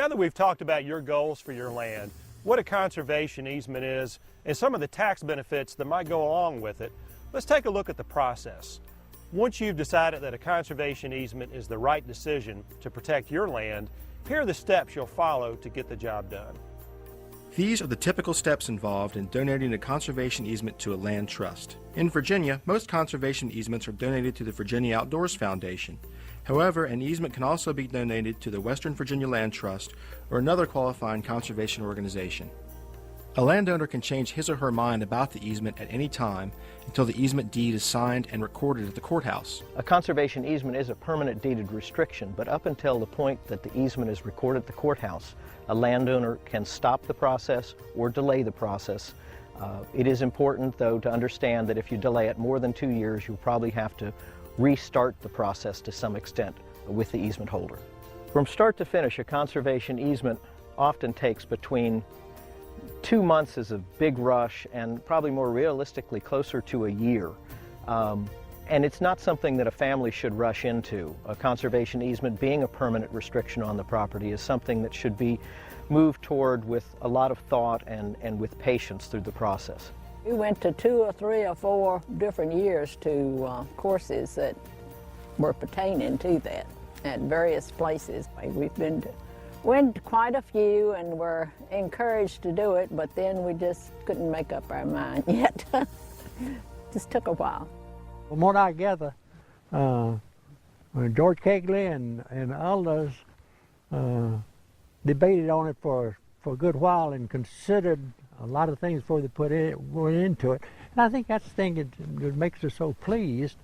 Now that we've talked about your goals for your land, what a conservation easement is, and some of the tax benefits that might go along with it, let's take a look at the process. Once you've decided that a conservation easement is the right decision to protect your land, here are the steps you'll follow to get the job done. These are the typical steps involved in donating a conservation easement to a land trust. In Virginia, most conservation easements are donated to the Virginia Outdoors Foundation. However, an easement can also be donated to the Western Virginia Land Trust or another qualifying conservation organization. A landowner can change his or her mind about the easement at any time until the easement deed is signed and recorded at the courthouse. A conservation easement is a permanent deeded restriction, but up until the point that the easement is recorded at the courthouse, a landowner can stop the process or delay the process. It is important, though, to understand that if you delay it more than 2 years, you'll probably have to restart the process to some extent with the easement holder. From start to finish, a conservation easement often takes between 2 months is a big rush, and probably more realistically closer to a year. And it's not something that a family should rush into. A conservation easement being a permanent restriction on the property is something that should be moved toward with a lot of thought and with patience through the process. We went to 2 or 3 or 4 different years to courses that were pertaining to that at various places. We've went to quite a few and were encouraged to do it, but then we just couldn't make up our mind yet. Just took a while. From what I gather, George Kegley and others debated on it for a good while and considered a lot of things before they went into it. And I think that's the thing that makes us so pleased.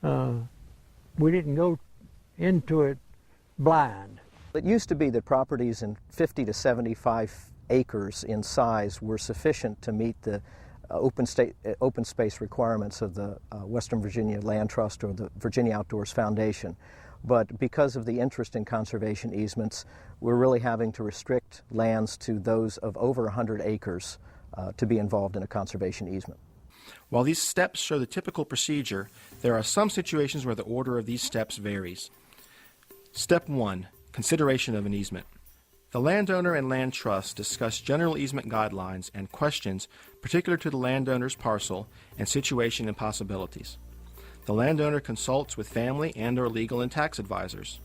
We didn't go into it blind. It used to be that properties in 50 to 75 acres in size were sufficient to meet the open space requirements of the Western Virginia Land Trust or the Virginia Outdoors Foundation. But because of the interest in conservation easements, we're really having to restrict lands to those of over 100 acres to be involved in a conservation easement. While these steps show the typical procedure, there are some situations where the order of these steps varies. Step 1. Consideration of an easement. The landowner and land trust discuss general easement guidelines and questions particular to the landowner's parcel and situation and possibilities. The landowner consults with family and/or legal and tax advisors.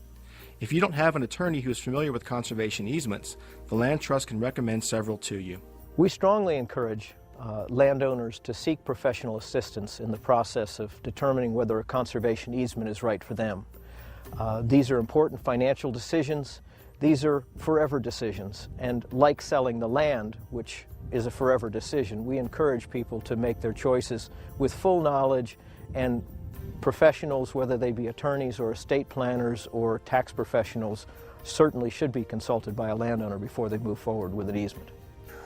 If you don't have an attorney who is familiar with conservation easements, the land trust can recommend several to you. We strongly encourage landowners to seek professional assistance in the process of determining whether a conservation easement is right for them. These are important financial decisions. These are forever decisions, and like selling the land, which is a forever decision, we encourage people to make their choices with full knowledge, and professionals, whether they be attorneys or estate planners or tax professionals, certainly should be consulted by a landowner before they move forward with an easement.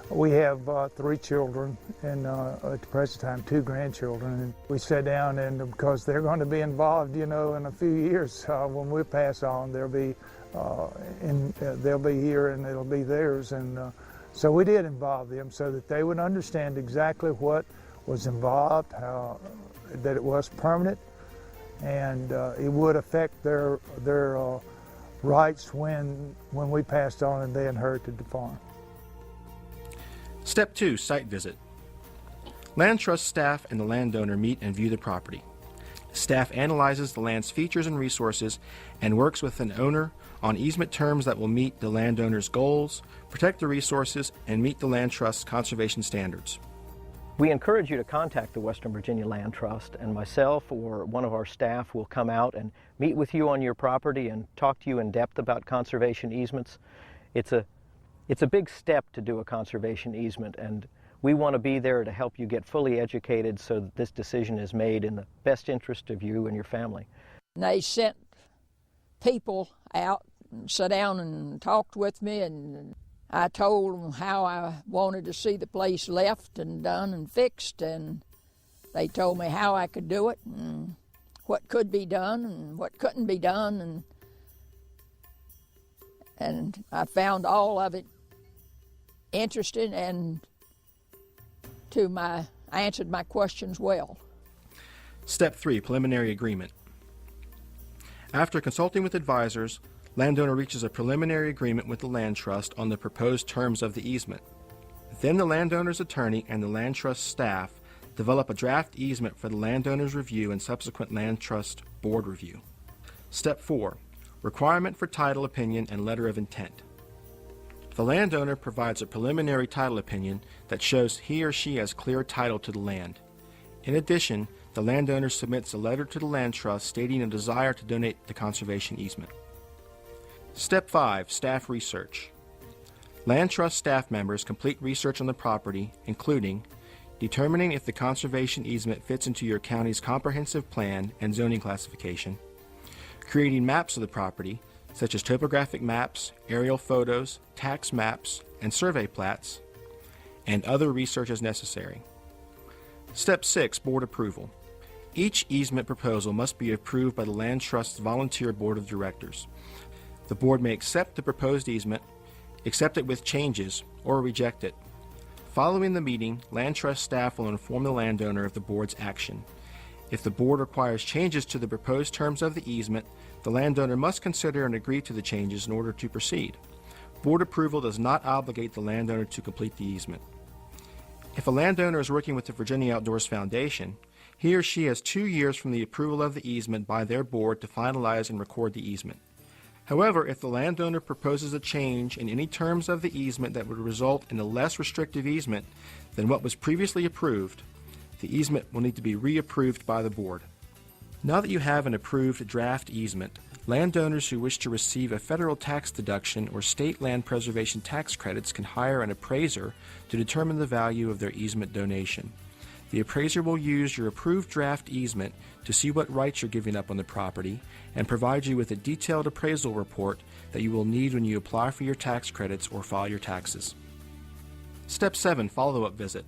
We have 3 children and at the present time 2 grandchildren, and we sat down, and because they're going to be involved, you know, in a few years when we pass on, they'll be here and it'll be theirs, and so we did involve them so that they would understand exactly what was involved, how that it was permanent, and it would affect their rights when we passed on and they inherited the farm. Step 2. Site visit. Land trust staff and the landowner meet and view the property. Staff analyzes the land's features and resources and works with an owner on easement terms that will meet the landowner's goals, protect the resources, and meet the land trust's conservation standards. We encourage you to contact the Western Virginia Land Trust, and myself or one of our staff will come out and meet with you on your property and talk to you in depth about conservation easements. It's a big step to do a conservation easement, and we want to be there to help you get fully educated so that this decision is made in the best interest of you and your family. And they sent people out and sat down and talked with me, and I told them how I wanted to see the place left and done and fixed, and they told me how I could do it and what could be done and what couldn't be done, and I found all of it interesting, and I answered my questions well. Step 3. Preliminary agreement. After consulting with advisors, Landowner reaches a preliminary agreement with the land trust on the proposed terms of the easement. Then the landowner's attorney and the land trust staff develop a draft easement for the landowner's review and subsequent land trust board review. Step 4. Requirement for title opinion and letter of intent. The landowner provides a preliminary title opinion that shows he or she has clear title to the land. In addition, the landowner submits a letter to the land trust stating a desire to donate the conservation easement. Step 5. Staff research. Land trust staff members complete research on the property, including determining if the conservation easement fits into your county's comprehensive plan and zoning classification, creating maps of the property, such as topographic maps, aerial photos, tax maps, and survey plats, and other research as necessary. Step 6. Board approval. Each easement proposal must be approved by the Land Trust's volunteer board of directors. The board may accept the proposed easement, accept it with changes, or reject it. Following the meeting, Land Trust staff will inform the landowner of the board's action. If the board requires changes to the proposed terms of the easement, the landowner must consider and agree to the changes in order to proceed. Board approval does not obligate the landowner to complete the easement. If a landowner is working with the Virginia Outdoors Foundation, he or she has 2 years from the approval of the easement by their board to finalize and record the easement. However, if the landowner proposes a change in any terms of the easement that would result in a less restrictive easement than what was previously approved, the easement will need to be reapproved by the board. Now that you have an approved draft easement, landowners who wish to receive a federal tax deduction or state land preservation tax credits can hire an appraiser to determine the value of their easement donation. The appraiser will use your approved draft easement to see what rights you're giving up on the property and provide you with a detailed appraisal report that you will need when you apply for your tax credits or file your taxes. Step 7. Follow-up visit.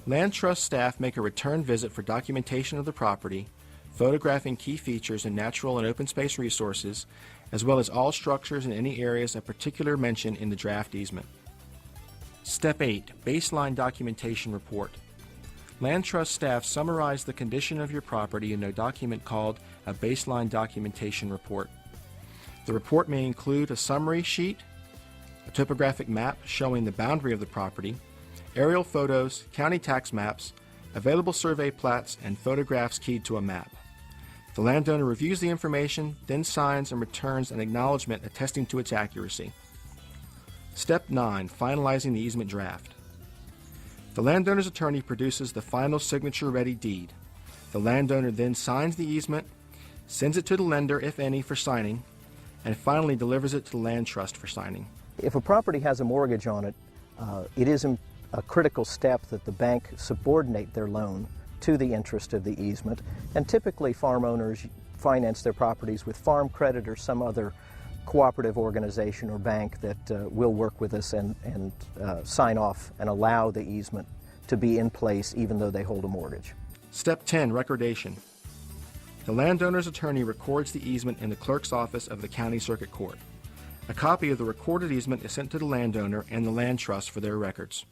Land Trust staff make a return visit for documentation of the property, photographing key features and natural and open space resources, as well as all structures in any areas of particular mention in the draft easement. Step 8. Baseline documentation report. Land Trust staff summarize the condition of your property in a document called a baseline documentation report. The report may include a summary sheet, a topographic map showing the boundary of the property, aerial photos, county tax maps, available survey plats, and photographs keyed to a map. The landowner reviews the information, then signs and returns an acknowledgement attesting to its accuracy. Step 9. Finalizing the easement draft. The landowner's attorney produces the final signature-ready deed. The landowner then signs the easement, sends it to the lender, if any, for signing, and finally delivers it to the land trust for signing. If a property has a mortgage on it, it is a critical step that the bank subordinate their loan to the interest of the easement, and typically farm owners finance their properties with Farm Credit or some other cooperative organization or bank that will work with us and sign off and allow the easement to be in place even though they hold a mortgage. Step 10. Recordation. The landowner's attorney records the easement in the clerk's office of the county circuit court. A copy of the recorded easement is sent to the landowner and the land trust for their records.